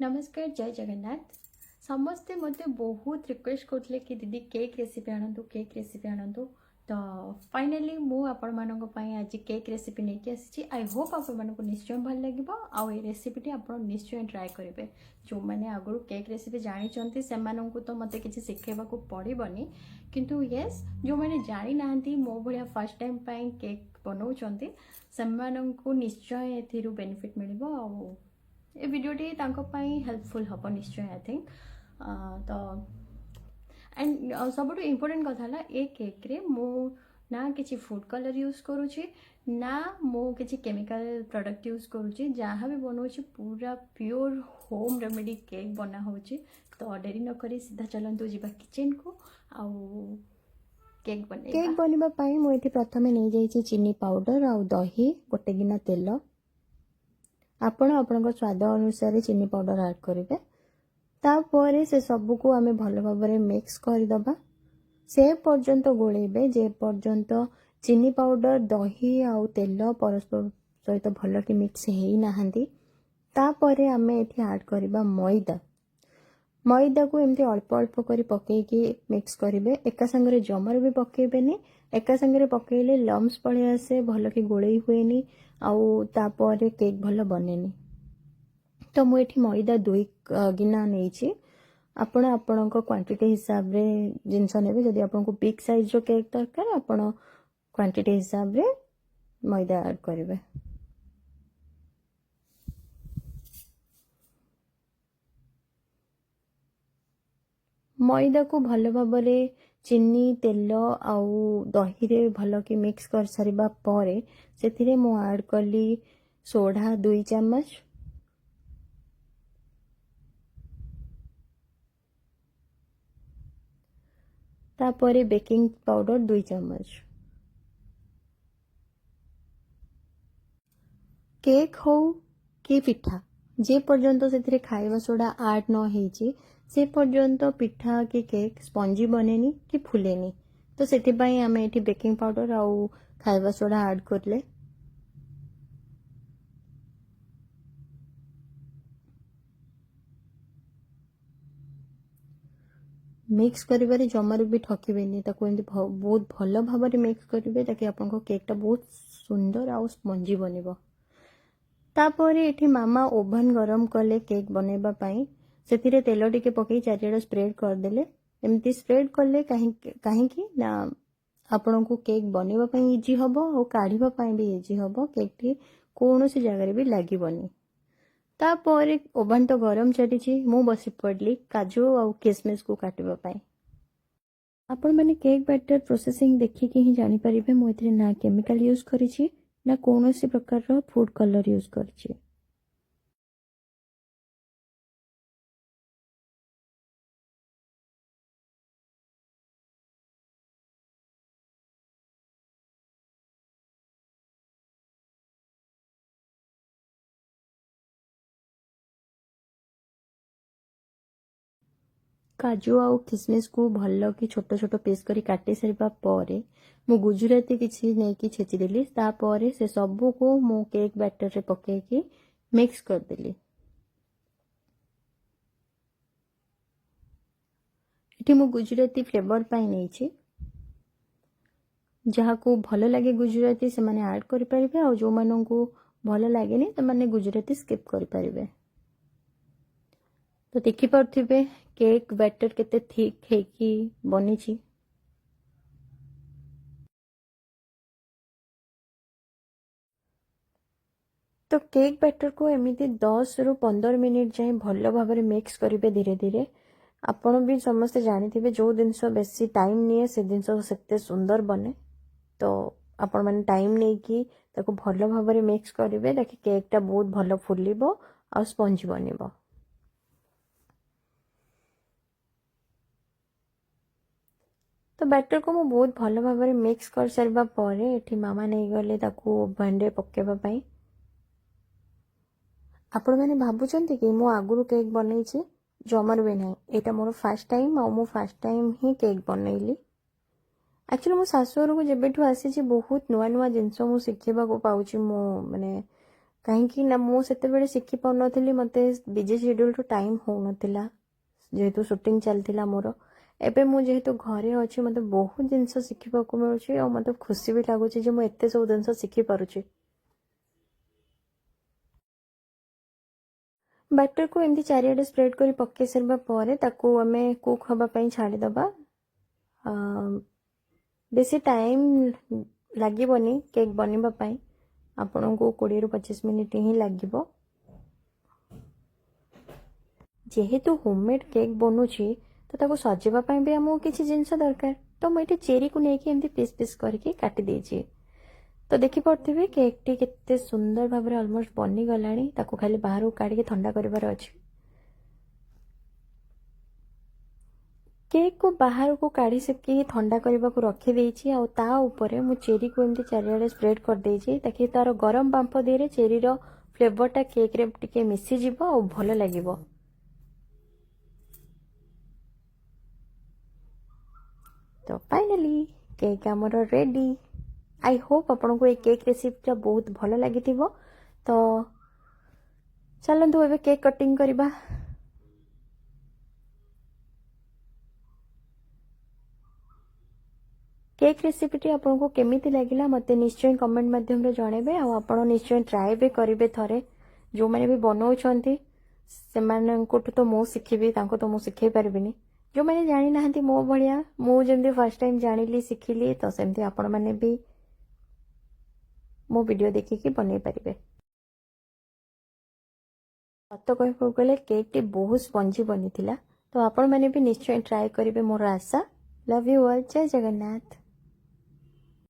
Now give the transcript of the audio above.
नमस्कार जय जगन्नाथ समस्ते मत बहुत रिक्वेस्ट करते कि दीदी केक रेसिपी आणतु तो फाइनाली मुझे आज केक रेसिपी नहीं आसी आई होप आप निश्चय भल लगे आउ रेसिपी आप निश्चय ट्राए करेंगे जो मैंने आगु केक रेसिपी जानते से तो मत कि शिखेबा पड़ोनी किंतु येस जो मैंने जानी ना मो भाया फर्स्ट टाइम केक बनाऊँ से निश्चय ए बेनिफिट मिल ए वीडियोटी हेल्पफुल हम निश्चय आई थिंक तो एंड सब इम्पोर्टेंट कथा है ए केक रे मु ना किसी फूड कलर यूज करुँची ना मु किसी केमिकल प्रोडक्ट यूज करुँची जहाँ भी बनाऊँ पूरा प्योर होम रेमेडी केक बना होची तो डेरी न करी सीधा चलतु जी किचन को आउ केक बनवाई मुझे प्रथम नहीं जाइए चीनी पाउडर आउ दही गोटे गिना तेल आपण आपण स्वाद अनुसार चीनी पाउडर ऐड करेंगे तापर से सबू को आम भल भाव मिक्स करदबा से पर्यंत गोलेबे जे पर्यंत चीनी पाउडर दही आउ तेल परस्पर सहित भल कि मिक्स हो नहांती तापर आम ये ऐड करबा मैदा को एमती अल्प अल्प कर पकईकी मिक्स करेंगे एका संगे जमार भी पकेबेनी एका संगे पकईले लम्स पड़े आसे भल कि गोले हुएनी आउ तापर केक भल बनेनी तो मुझे मैदा 2 गिना नहीं आपण आपण क्वांटिटी हिसाब रे जिनस ने जदि आपको बिग साइज रो केक दरकार आपण क्वांटिटी हिसाब रे मैदा ऐड करेंगे मैदा को भल भाव चीनी तेल आउ दही रे भल कि मिक्स कर सारिबा परे सेथिरे मु ऐड कली सोडा 2 चम्मच तापर बेकिंग पाउडर 2 चम्मच केक हो कि पिठा जे पर्यंत से खाइबा सोडा ऐड न होईची से पर्यंत पिठा कि केक स्पंजी बनेनी कि फुलेनी तो से आम ये बेकिंग पाउडर आउ खाइबा सोडा ऐड करले मिक्स करिबारे जमार भी ठकिबेनी ताको एमती बहुत भल भाव मिक्स करेंगे ताकि आपको केकटा बहुत सुंदर आउ स्पंजी बनिबो तापर ये मामा ओभन गरम कले केक बनैबा पाई से तेल टिके पकई चारिआड स्प्रेड करदेले एमती स्प्रेड कले कहीं ना आपण को केक बनैबा पाई इजी हबो और काढ़ीबा पाई भी इजी हबो केक टी कौन सी जगह भी लागबनी तापर ओभन तो गरम चली मु बसी पड़ली काजू और किसमिस को काटिबा पाई आपण माने केक बैटर प्रोसेसिंग देखिए ही जानी परिबे मु एथरे ना केमिकल यूज करिछि ना कौन सी प्रकार रो फूड कलर यूज करिछि काजू आउ किसमिस को भल कि छोट छोट पीस करी काटी सारिबा परे मु गुजराती किछि नै कि छेचिदेली तापर से सबू को मु केक बैटर रे पकेकी मिक्स कर देली इठी मु गुजराती फ्लेवर पाई नै छी जहाँ को भल लगे गुजराती से माने ऐड करि परिबे आ जो मानन को भल लागेनी त माने गुजराती स्किप करि परिबे तो देखि पारथिबे केक बैटर केते थिक है कि बनी छी तो केक बैटर को एमती 10 रु 15 मिनिट जाए भल भाव मिक्स करेंगे धीरे धीरे आपण भी समस्ते जानी जो जिनस बेसी टाइम निए से जिनस से सुंदर बने तो आपण मैंने टाइम नहीं कि भल भाव मिक्स करेंगे ताकि केकटा बहुत भल फुलिबो आ स्पंज बनिबो तो बैटर को मु बहुत भल भाव मिक्स कर सारिबा परे एठी मामा नहीं गले ताकू ओभन रे पकेबा पई आपण मैंने भाबुचंती कि मु आगुरु केक बनैछि जमर भी नहीं एटा मोर फर्स्ट टाइम आ मु फर्स्ट टाइम ही केक बनैली एक्चुअली मो शाशुर को जेबेठू आसी बहुत नुआ नुआ जिनस मु शिखेबा को पाउछि मो माने कहीं ना मु सेतेबेले शिखि पाउनथिली मते बिजी शेड्यूल टू टाइम होउनथिला जेहेतु शूटिंग चलथिला मोर एबे मु जेहेतु घरे अछि मते बहुत जिंस शिखिबा को मिलुछि और मते खुशी भी लागुछि जे मु एते सब जिंस शिखि पारुछि बैटर को एमती चारियाडे स्प्रेड करी पक्के सरबा परे ताकू आमे कुक हबा पई छाडी दबा बेसी टाइम लागिबनी केक बनिबा पई आपन को 20 रु 25 मिनिट ही लागिबो जेहेतु होममेड केक बनुछि तो ताको सजेबा पई भी हमको किछि जिंस दरकार तो मैं ये चेरी को लेके एमती पीस पीस करके काटी देछि तो देखि पड़थिबे केक टी केते सुंदर भाबरे ऑलमोस्ट बनी गलानी ताको खाली बाहर काढी के ठंडा करिवार अछि केक को बाहर को काढ़ी सकी ठंडा करने को रखी देछि आ ता ऊपर मु चेरी को एमती चारियाडे स्प्रेड कर देछि ताकि तार गरम बांफ देरे चेरी रो फ्लेवर टा केक रे टिके मिसी जिवो आ भलो लागिवो तो फाइनली केक आमर रेडी आई होप आपन को ये केक रेसिपी बहुत भलो लगी तो चलतु एबे केक कटिंग करबा केक रेसिपी आपन को केमिति लागिला मते निश्चय कमेंट माध्यम रे जणेबे आ आपन निश्चय ट्राई भी करिवे थरे जो माने भी बनाउछंती सेमान को तो मो सिखिबी तांको तो मो सिखै परबिनी जो मैंने जानी ना मो भाया मु जमी फर्स्ट टाइम जानिली शिखिली तो सेमती आपण मैंने भी मो वीडियो देखिकी बनै पारिबे सत कहबो गले केक टी बहुत स्पंजी बनी थिला तो आपण मैंने भी निश्चय ट्राई करिवे मोर आशा लव यू ऑल जय जगन्नाथ।